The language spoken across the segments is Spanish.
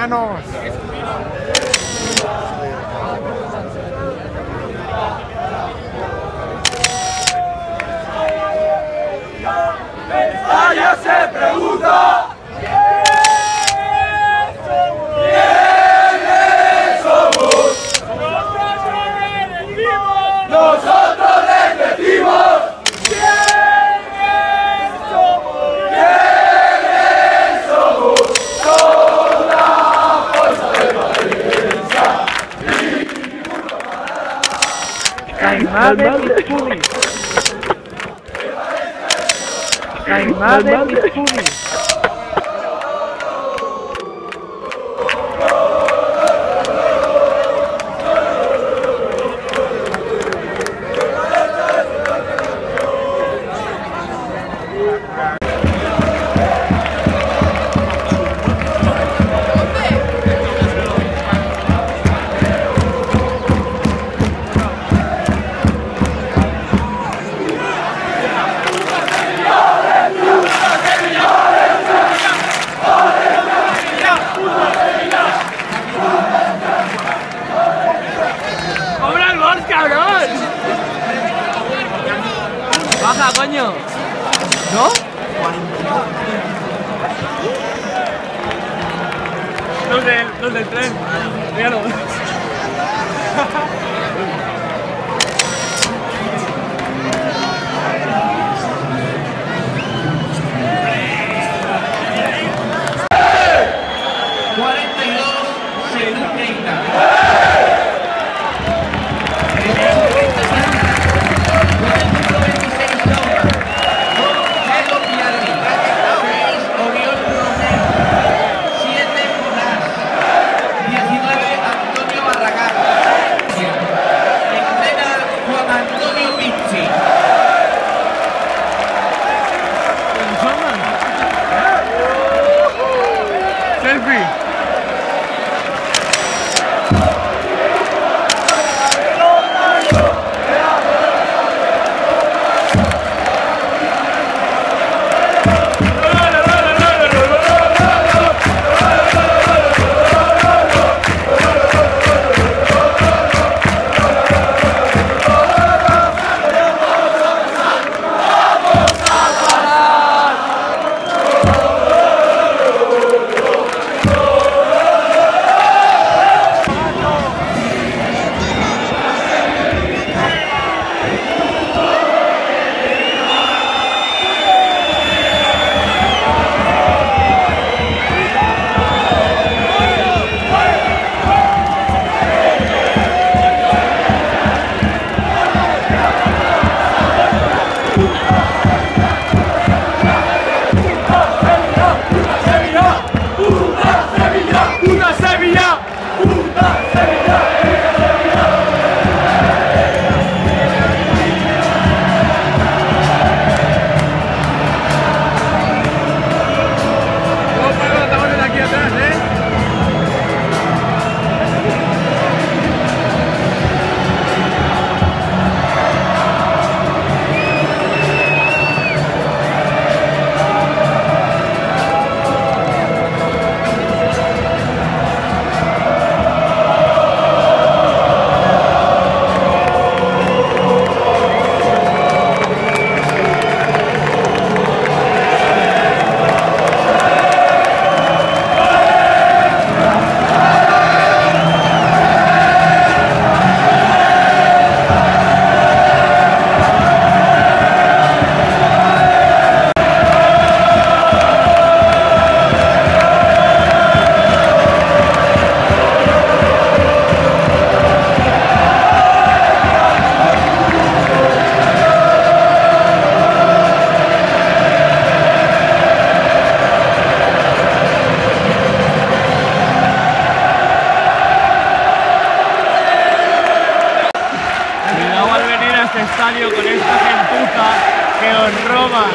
enanos. España se pregunta nosotros les decimos quiénes somos, somos la fuerza de Valencia y ninguno parará. Caimán de Mitsumi. Caimán de Mitsumi. Baja, coño. ¿No? Los del tren. Míralo. estadio con esta gentuza que os roban,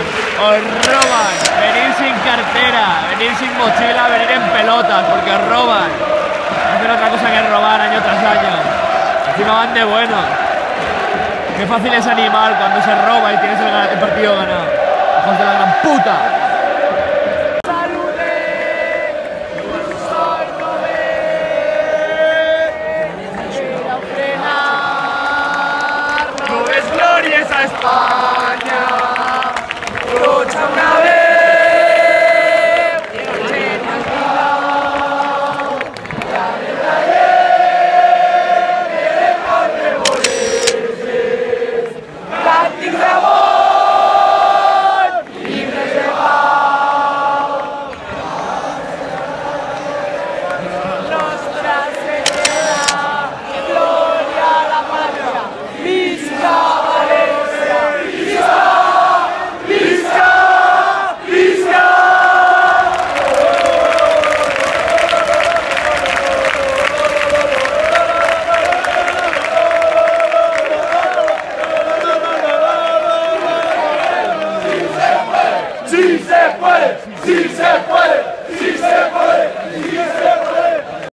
venir sin cartera, venir sin mochila, venir en pelotas, porque os roban. No hacen otra cosa que robar año tras año. Encima van de bueno. Qué fácil es animar cuando se roba y tienes el partido ganado. Hijos de la gran puta. nuestra España, lucha una vez. ¡Sí se puede! ¡Sí se puede! ¡Sí se puede!